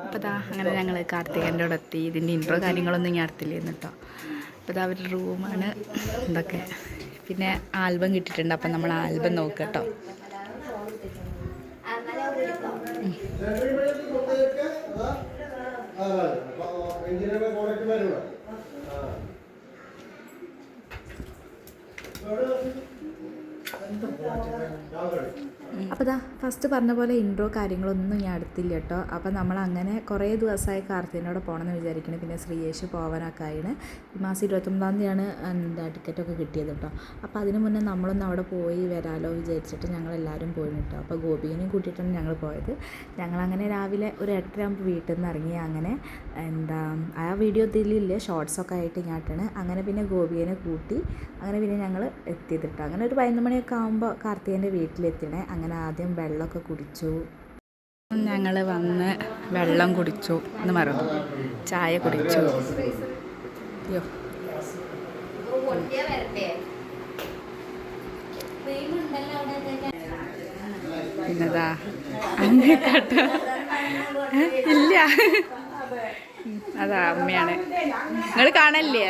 അപ്പോൾ ഇതാ അങ്ങനെ ഞങ്ങൾ കാർത്തികൻ്റെ അവിടെ എത്തി. ഇതിൻ്റെ ഇൻട്രോ കാര്യങ്ങളൊന്നും ഞാൻ അടുത്തില്ലായിരുന്നു കേട്ടോ. അപ്പോൾ ഇതാ അവരുടെ റൂമാണ് ഇതൊക്കെ. പിന്നെ ആൽബം കിട്ടിയിട്ടുണ്ട്. അപ്പം നമ്മൾ ആൽബം നോക്കുക കേട്ടോ. അപ്പോൾ ഇതാ ഫസ്റ്റ് പറഞ്ഞ പോലെ ഇൻട്രോ കാര്യങ്ങളൊന്നും ഞാൻ എടുത്തില്ല കേട്ടോ. അപ്പോൾ നമ്മൾ അങ്ങനെ കുറേ ദിവസമായി കാർത്തികനോട് പോകണമെന്ന് വിചാരിക്കുന്നത്. പിന്നെ ശ്രീയേഷ് പോകാനൊക്കെ ആയിരുന്നു. ഈ മാസം 29-ാം തീയതിയാണ് ടിക്കറ്റൊക്കെ കിട്ടിയത് കേട്ടോ. അപ്പോൾ അതിന് മുന്നേ നമ്മളൊന്ന് അവിടെ പോയി വരാമല്ലോ വിചാരിച്ചിട്ട് ഞങ്ങളെല്ലാവരും പോയി കേട്ടോ. അപ്പോൾ ഗോപിനെയും കൂട്ടിയിട്ടാണ് ഞങ്ങൾ പോയത്. ഞങ്ങളങ്ങനെ രാവിലെ ഒരു 8:30 ആകുമ്പോൾ വീട്ടിൽ നിന്ന് ഇറങ്ങി. അങ്ങനെ ആ വീഡിയോ ഇതിലില്ല, ഷോർട്സൊക്കെ ആയിട്ട് ഞാട്ടാണ്. അങ്ങനെ പിന്നെ ഗോപിയെ കൂട്ടി അങ്ങനെ പിന്നെ ഞങ്ങൾ എത്തിയത് കേട്ടോ. അങ്ങനെ ഒരു 11 മണിയൊക്കെ ആകുമ്പോൾ കാർത്തികൻ്റെ വീട്ടിലെത്തിയണേ. അങ്ങനെ ആദ്യം വെള്ളമൊക്കെ കുടിച്ചു. ഞങ്ങൾ വന്ന് വെള്ളം കുടിച്ചു എന്ന് മറന്നു, ചായ കുടിച്ചു. അയ്യോ പിന്നെതാ അമ്മയെ കാട്ട ഇല്ല, അതാ അമ്മയാണ്. നിങ്ങൾ കാണല്ലേ?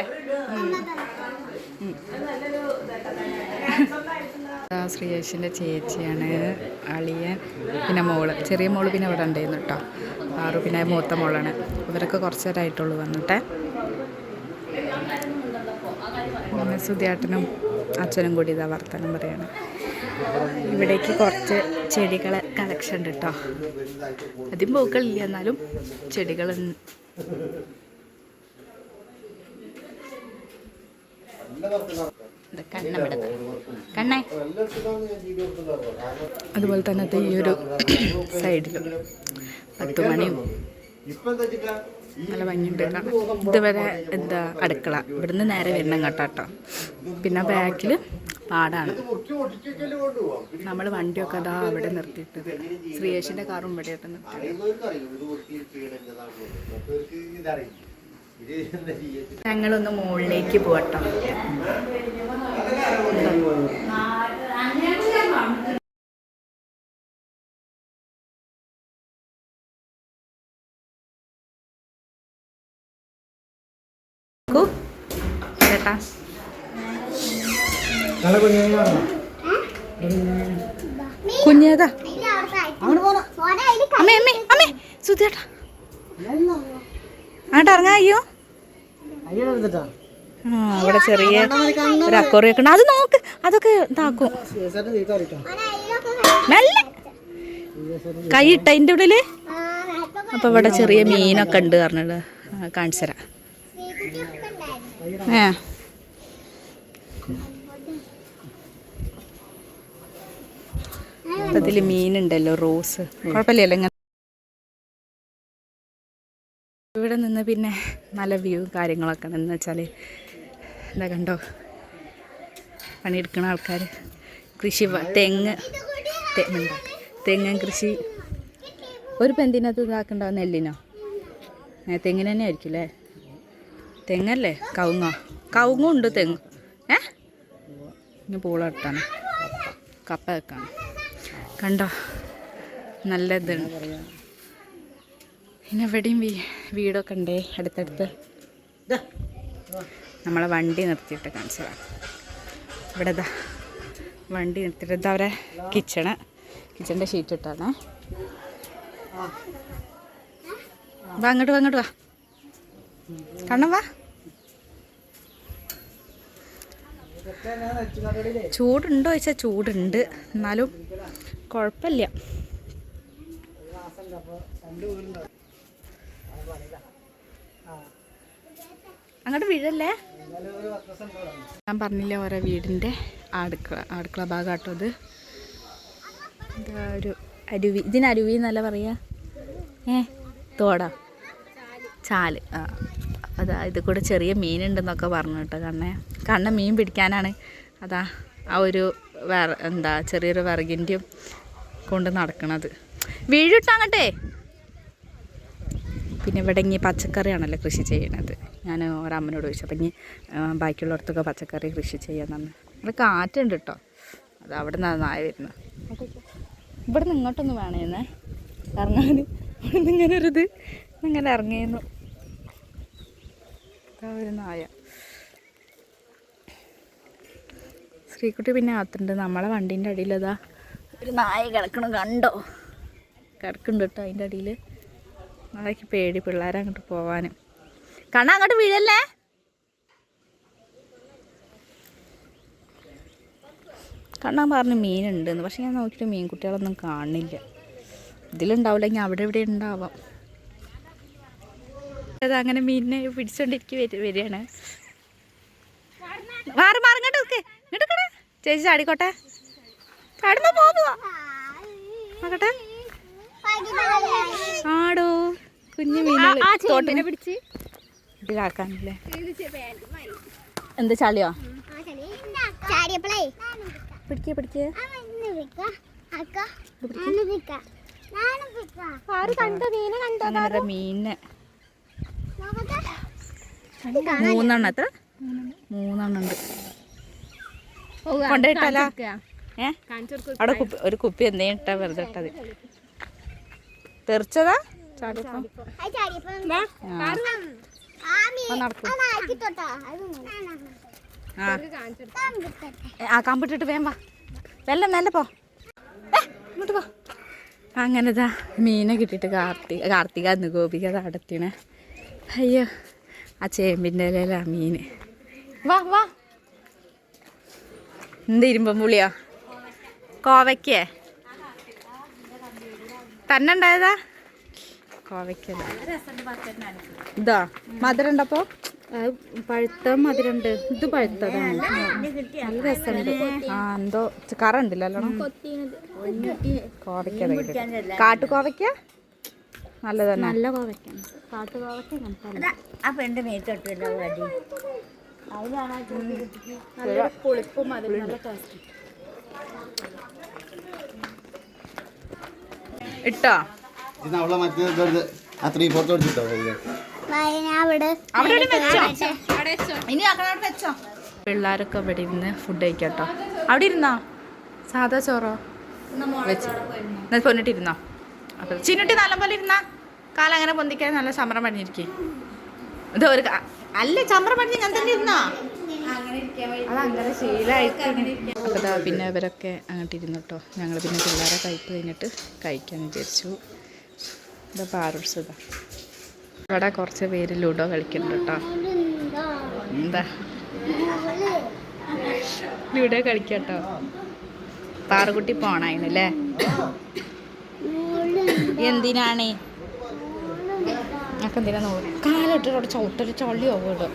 ശ്രീയേഷിൻ്റെ ചേച്ചിയാണ്, അളിയൻ, പിന്നെ മോള്, ചെറിയ മോള് പിന്നെ ഇവിടെ ഉണ്ടായിരുന്നു കേട്ടോ. ആറ് പിന്നെ മൂത്ത മോളാണ്. ഇവരൊക്കെ കുറച്ച് നേരമായിട്ടുള്ളൂ വന്നിട്ട്. പിന്നെ സുധിയേട്ടനും അച്ഛനും കൂടി ഇതാ വർത്തമാനം പറയാണ്. ഇവിടേക്ക് കുറച്ച് ചെടികളെ കളക്ഷൻ ഉണ്ട് കേട്ടോ. അധികം പൂക്കളില്ല, എന്നാലും ചെടികൾ കണ്ണേ. അതുപോലെ തന്നെ ഈ ഒരു സൈഡിലും 10 മണിയും നല്ല ഭംഗിയുണ്ട്. ഇതുവരെ അടുക്കള, ഇവിടുന്ന് നേരെ വരണം കേട്ടോ. പിന്നെ ബാക്കിൽ പാടാണ്. നമ്മൾ വണ്ടിയൊക്കെ അതാ അവിടെ നിർത്തിയിട്ടത്. ശ്രീയേഷിൻ്റെ കാറും ഇവിടെ ആയിട്ട് നിർത്തി. ഞങ്ങളൊന്ന് മുകളിലേക്ക് പോകട്ടോ. ചേട്ടാ കുഞ്ഞേതാ അമ്മേ അമ്മേ അമ്മേ സുധിയേട്ടാ അങ്ങോട്ട് ഇറങ്ങാ. അയ്യോ അവിടെ ചെറിയ ഒരു അക്കോറിയൊക്കെ ഉണ്ട്. അത് നോക്ക്, അതൊക്കെ ഇതാക്കും. നല്ല കൈയിട്ട അതിൻ്റെ ഉള്ളില്. അപ്പൊ ഇവിടെ ചെറിയ മീനൊക്കെ ഉണ്ട് പറഞ്ഞിട്ട് കാണിച്ചു തരാം. അതിൽ മീനുണ്ടല്ലോ, റോസ്. കുഴപ്പമില്ലല്ലോ. ഇങ്ങനെ ഇവിടെ നിന്ന് പിന്നെ നല്ല വ്യൂ കാര്യങ്ങളൊക്കെ എന്ന് വെച്ചാൽ എന്താ കണ്ടോ, പണിയെടുക്കുന്ന ആൾക്കാർ കൃഷി, തെങ്ങ് കൃഷി. ഒരു പെന്തിനകത്ത് ഇതാക്കണ്ടാവും. നെല്ലിനോ തെങ്ങിന് തന്നെ ആയിരിക്കും അല്ലേ? തെങ്ങല്ലേ? കവുങ്ങും ഉണ്ട്, തെങ്ങ്. ഇനി പൂളട്ടാണ്, കപ്പ വെക്കാണ്. കണ്ടോ നല്ല ഇതാണ്. പിന്നെ എവിടെയും വീടൊക്കെ ഉണ്ടേ അടുത്തടുത്ത്. നമ്മളെ വണ്ടി നിർത്തിയിട്ട് കാണിച്ചതാണ്. ഇവിടെ ഇതാ വണ്ടി നിർത്തിയിട്ട് ഇതാ അവരെ കിച്ചണിൻ്റെ ഷീറ്റ് ഇട്ടാണ്. വാ അങ്ങോട്ട് വാ കണ്ണം വാ. ചൂടുണ്ടോ ചോദിച്ചാൽ ചൂടുണ്ട്, എന്നാലും കുഴപ്പമില്ല. അങ്ങോട്ട് വീഴല്ലേ. ഞാൻ പറഞ്ഞില്ലേ ഓരോ വീടിൻ്റെ അടുക്കള ഭാഗമാട്ടോ ഇത്. ഇതാ ഒരു അരുവി. ഇതിന് അരുവി എന്നല്ല പറയാ, തോടാ, ചാല്. അതാ ഇത് കൂടെ ചെറിയ മീനുണ്ടെന്നൊക്കെ പറഞ്ഞു കേട്ടോ. കണ്ണ മീൻ പിടിക്കാനാണ്. അതാ ആ ഒരു ചെറിയൊരു വിറകിൻ്റെയും കൊണ്ട് നടക്കണത്. വീഴിട്ടങ്ങട്ടെ. പിന്നെ ഇവിടെ ഇനി പച്ചക്കറിയാണല്ലോ കൃഷി ചെയ്യണത്. ഞാൻ ഒരമ്മനോട് ചോദിച്ചു. അപ്പം ഇനി ബാക്കിയുള്ളിടത്തൊക്കെ പച്ചക്കറി കൃഷി ചെയ്യാമെന്നാണ്. ഇവിടെ കാറ്റുണ്ട് കേട്ടോ. അത് അവിടെ നിന്നാണ് നായ വരുന്നത്. ഇവിടെ നിന്ന് ഇങ്ങോട്ടൊന്ന് വേണേന്നേ ഇറങ്ങാൻ. ഇവിടെ നിന്ന് ഇങ്ങനെ ഒരിത് ഇങ്ങനെ ഇറങ്ങിയിരുന്നു ഒരു നായ. ശ്രീകുട്ടി പിന്നെ അകത്തുണ്ട്. നമ്മളെ വണ്ടീൻ്റെ അടിയിലതാ ഒരു നായ കിടക്കണം, കണ്ടോ? കിടക്കുന്നുണ്ട് കേട്ടോ അതിൻ്റെ അടിയിൽ. നായക്ക് പേടി, പിള്ളേരെ അങ്ങോട്ട് പോവാനും. കണ്ണ അങ്ങോട്ട് വീഴല്ലേ. കണ്ണാൻ പറഞ്ഞു മീനുണ്ടെന്ന്, പക്ഷെ ഞാൻ നോക്കിയിട്ട് മീൻകുട്ടികളൊന്നും കാണില്ല. ഇതിലുണ്ടാവില്ലെങ്കിൽ അവിടെ ഇവിടെ ഉണ്ടാവാം. അത് അങ്ങനെ മീനിനെ വരികയാണ്. മാറി ഇങ്ങോട്ട് ഇങ്ങോട്ട് ചേച്ചി ചാടിക്കോട്ടെ. ചാടുമ്പോ പോവാ നോക്കട്ടെ. ആടോ കുഞ്ഞു മീനുകൾ പിടിച്ച് ഇതിലാക്കാനല്ലേ. എന്ത് ചളിയോ? പിടിക്കേ മീനെ 3 എത്ര 3 ഉണ്ട്. കൊണ്ടുപോയിട്ടല്ല അവിടെ ഒരു കുപ്പി എന്തെങ്കിലും ഇട്ടാ വെറുതെ ഇട്ടത്. തെറിച്ചതാ ചാടിയപ്പം. കമ്പിട്ടിട്ട് വേമ്പ വെല്ലം നല്ല പോ ഇങ്ങോട്ട് പോ. അങ്ങനെതാ മീനെ കിട്ടിയിട്ട് കാർത്തിക അന്ന് ഗോപിക നടത്തിണേ. അയ്യോ ആ ചേമ്പിൻ്റെ ഇലയിലാ മീന്. വാ എന്ത് ഇരുമ്പം പുളിയോ കോവയ്ക്കേ തന്നെ ഉണ്ടായതാ? കോവയ്ക്കല്ല ഇതാ. മധുരം ഉണ്ടപ്പോ? പഴുത്ത മധുരമുണ്ട്. ഇത് പഴുത്തതാണ്. നല്ല രസമുണ്ട്. എന്തോ കറ ഉണ്ടല്ലോ. കോവയ്ക്ക കാട്ടുകോവയ്ക്ക നല്ലതാണ്. നല്ല കോവയ്ക്ക കാട്ടുകോവയ്ക്ക പുളിപ്പും അതിൽ നല്ല ടേസ്റ്റ്. ഇട്ടോ പിള്ളേരൊക്കെ ഇവിടെ ഇരുന്ന് ഫുഡ് കഴിക്കാട്ടോ. അവിടെ ഇരുന്നോ? സാധാ ചോറോ വെച്ച് പൊന്നിട്ടിരുന്നോ? അപ്പൊ ചിന്നുട്ടി നല്ലപോലെ ഇരുന്നാ കാലങ്ങനെ പൊന്തിക്കാൻ നല്ല ചമ്രം പണിഞ്ഞിരിക്കേ. ഇത് ഒരു അല്ല ചമ്രം പണിഞ്ഞ് ഞാൻ തന്നെ ഇരുന്നോ? അതങ്ങനെ ശീലമായിട്ട്. അപ്പോൾ പിന്നെ ഇവരൊക്കെ അങ്ങോട്ട് ഇരുന്നു കേട്ടോ. ഞങ്ങൾ പിന്നെ പിള്ളേരെ കഴിപ്പ് കഴിഞ്ഞിട്ട് കഴിക്കാൻ വിചാരിച്ചു. ഇതാ പാറുസതാ. ഇവിടെ കുറച്ച് പേര് ലുഡോ കളിക്കുന്നുണ്ട് കേട്ടോ. എന്താ ലുഡോ കളിക്കട്ടോ. പാറുകുട്ടി പോണായിന്നല്ലേ. എന്തിനാണ് ഞങ്ങൾക്ക് എന്തിനാ നോക്കും. കാലിട്ടിട്ട് ചവിട്ടൊരു ചൊള്ളിയോ വീട്.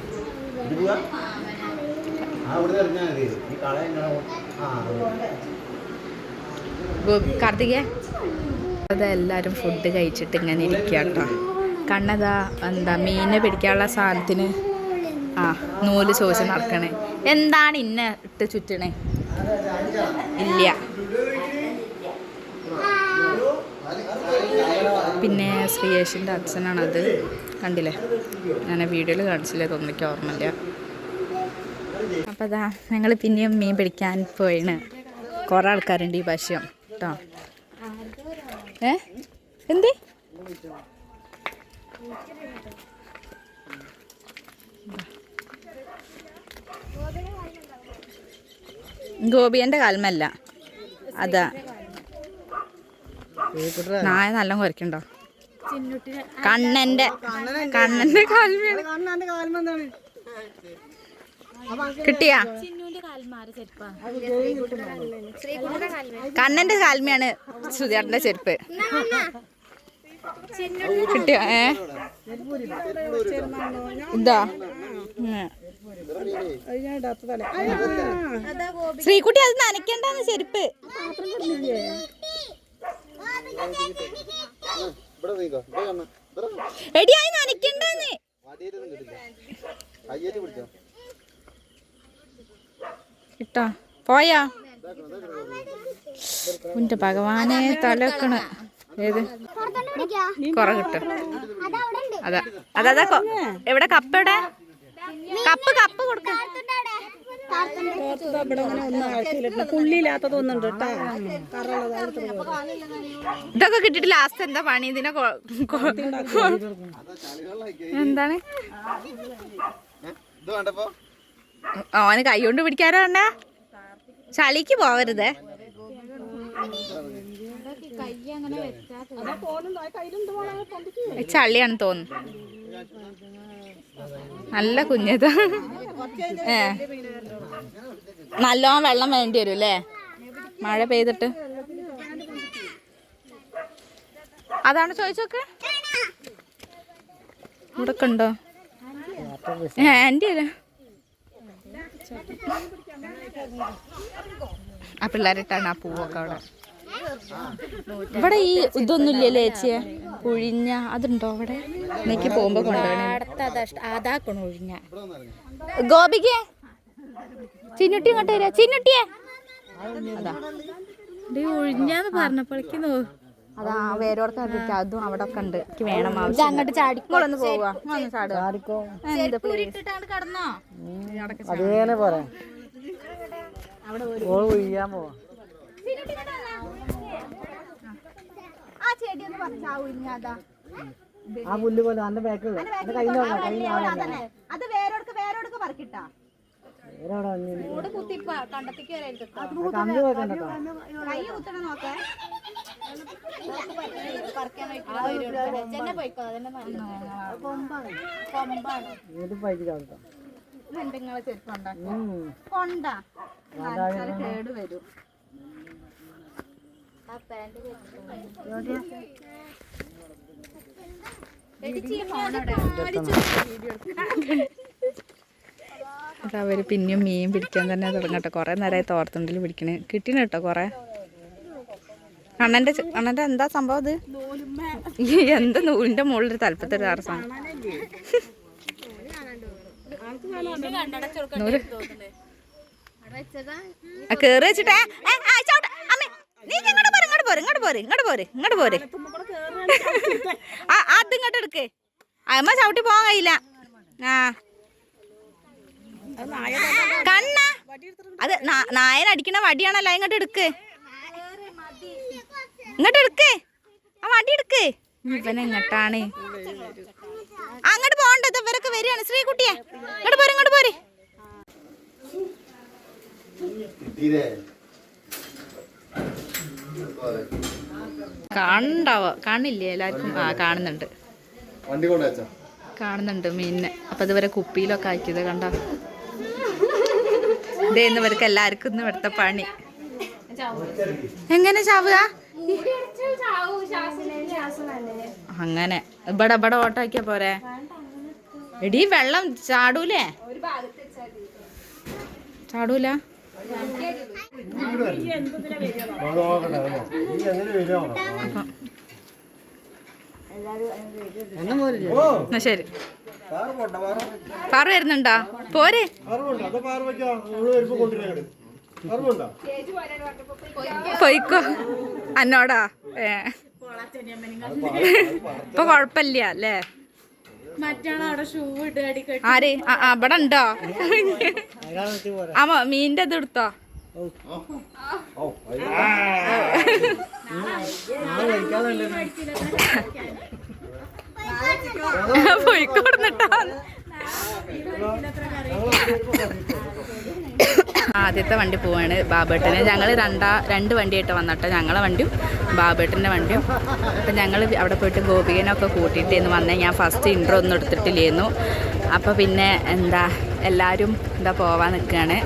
കാർത്തികേ അതെല്ലാവരും ഫുഡ് കഴിച്ചിട്ട് ഇങ്ങനെ ഇരിക്കുക കേട്ടോ. കണ്ണതാ എന്താ മീനെ പിടിക്കാനുള്ള സാധനത്തിന് നൂല് ചോദിച്ച് നടക്കണേ. എന്താണ് ഇന്ന ഇട്ട് ചുറ്റണേ? ഇല്ല. പിന്നെ ശ്രീയേഷിൻ്റെ അച്ഛനാണത്. കണ്ടില്ലേ? ഞാൻ വീഡിയോയിൽ കാണിച്ചില്ലേ, തോന്നിക്ക് ഓർമ്മയില്ല. അപ്പോൾ അതാ ഞങ്ങൾ പിന്നെയും മീൻ പിടിക്കാൻ പോയിന്. കുറേ ആൾക്കാരുണ്ട് ഈ പ്രാവശ്യം കേട്ടോ. എന്ത് ഗോപിയൻ്റെ കാൽമല്ല അതാ. നായ നല്ല കുരയ്ക്കുണ്ടോ? കണ്ണന്റെ കാൽമയാണ്. കിട്ടിയാ? കണ്ണന്റെ കാൽമയാണ് സുധിയേട്ടന്റെ ചെരുപ്പ്. കിട്ടിയോ? ഇതാ ശ്രീകുട്ടി അത് നനയ്ക്കണ്ടെന്ന് ചെരുപ്പ്. എടിയായി നനയ്ക്കണ്ടെന്ന്. കിട്ടോ? പോയാ? ഉന്റെ ഭഗവാനെ തലക്കണ്. ഏത് കൊറ കിട്ടും? അതാ എവിടെ? കപ്പ് എവിടെ? കപ്പ് കൊടുക്ക. ഇവിടെ അങ്ങനെ ഒന്നും ആവശ്യമില്ല. പുള്ളിയില്ലാത്തതൊന്നുണ്ട് കേട്ടോ. ഇതൊക്കെ കിട്ടിട്ട് ലാസ്റ്റ് എന്താ പണി? ഇതിനെ എന്താണ് ഓന് കൈ കൊണ്ട് പിടിക്കാനോ വേണ്ട, ചളിക്ക് പോവരുതേ. ചളിയാണെന്ന് തോന്നുന്നു. നല്ല കുഞ്ഞതാ. നല്ലോണം വെള്ളം വേണ്ടി വരും അല്ലേ, മഴ പെയ്തിട്ട്. അതാണ് ചോദിച്ചോക്കെ ഇവിടൊക്കെ ഉണ്ടോ? ആൻറ്റി അല്ലേ ആ പിള്ളേരിട്ടാണ് ആ പൂവൊക്കെ അവിടെ. ഇവിടെ ഈ ഇതൊന്നുമില്ലല്ലേ ചേച്ചിയെ, ഒഴിഞ്ഞ അതുണ്ടോ അവിടെ? എനിക്ക് പോകുമ്പോ കൊണ്ടുപോകണേ. അതാക്കണോ ഒഴിഞ്ഞ? ഗോപിക്ക് ചിന്നുട്ടി ഇങ്ങോട്ട് വരാ. ചിന്നുട്ടിയെ അതാ ഒഴിഞ്ഞാന്ന് പറഞ്ഞപ്പോഴേക്ക് അതാ വേരോടൊക്കെ കണ്ടിട്ട് അതും അവിടെ ഒക്കെ ഉണ്ട്. എനിക്ക് വേണം ആവശ്യം. അങ്ങോട്ട് ചാടിക്കോളൊന്ന് പോവാ. കടന്നോ അതേനെ പോരാ ഒഴിയാൻ പോവാ. ആ പുല്ല് പോലെ അന്റെ ബാക്ക് അത് വേരോടൊക്കെ പറക്കിട്ടാ കേട് വരും. അവര് പിന്നെയും മീൻ പിടിക്കാൻ തന്നെ തുടങ്ങട്ടെ. കുറെ നേരമായി തോർത്തുണ്ടിൽ പിടിക്കണേ. കിട്ടീന കേട്ടോ കൊറേ. അണ്ണന്റെ എന്താ സംഭവം? ഇത് എന്താ നൂലിന്റെ മുകളിൽ തലപ്പത്തൊരു അറസാണ്. കേറി വെച്ചിട്ടേ അതിങ്ങോട്ട് എടുക്ക്. അമ്മ ചവിട്ടി പോകാൻ കഴിയില്ല. ആ കണ്ണ അത് നായനടിക്കണ വടിയാണല്ലോ. ഇങ്ങോട്ട് എടുക്ക്, ഇങ്ങോട്ട് എടുക്ക്, ആ വടി എടുക്ക്. ഇവനെ ഇങ്ങോട്ടാണ്. അങ്ങോട്ട് പോകണ്ടത്. ഇവരൊക്കെ വരികയാണ്. ശ്രീകുട്ടിയെ ഇങ്ങോട്ട് പോരെ, ഇങ്ങോട്ട് പോരെ. കാണണ്ടാവോ? കാണില്ലേ എല്ലാവർക്കും? ആ കാണുന്നുണ്ട്, കാണുന്നുണ്ട് മീനിനെ. അപ്പൊ ഇതുവരെ കുപ്പിയിലൊക്കെ ആക്കിയത് കണ്ടോ? ഇതേന്നവർക്ക് എല്ലാവർക്കും ഇന്ന് ഇവിടുത്തെ പണി. എങ്ങനെ ചാവുക? അങ്ങനെ ഇവിടെ ഓട്ടാക്കിയ പോരെ. എടീ വെള്ളം ചാടൂലേ? ചാടൂല. ശരി, പാറ വരുന്നുണ്ടോ? പോരെ. പോയിക്കോ എന്നോടാ. ഇപ്പൊ കൊഴപ്പില്ല അല്ലേ? ആര്? ഇവിടെ ഉണ്ടോ? ആമോ മീൻ്റെ ഇത് എടുത്തോ? പോയിക്കോടുന്നിട്ടോ. ആദ്യത്തെ വണ്ടി പോവാണ് ബാബേട്ടന്. ഞങ്ങൾ രണ്ട് വണ്ടിയായിട്ട് വന്നിട്ട്, ഞങ്ങളെ വണ്ടിയും ബാബേട്ടൻ്റെ വണ്ടിയും. അപ്പം ഞങ്ങൾ അവിടെ പോയിട്ട് ഗോപികനൊക്കെ കൂട്ടിയിട്ടേന്ന് വന്നേ. ഞാൻ ഫസ്റ്റ് ഇൻട്രോ ഒന്നും എടുത്തിട്ടില്ലായിരുന്നു. അപ്പോൾ പിന്നെ എന്താ എല്ലാവരും പോവാൻ നിൽക്കുകയാണ്.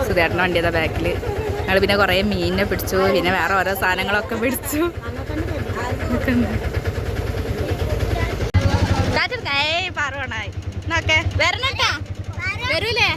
സുധേട്ടൻ്റെ വണ്ടി അതാ ബാക്കിൽ. ഞങ്ങൾ പിന്നെ കുറേ മീനിനെ പിടിച്ചു, പിന്നെ വേറെ ഓരോ സാധനങ്ങളൊക്കെ പിടിച്ചു. പറവണായി നോക്കെ വരണട്ടാ. വരൂലേ?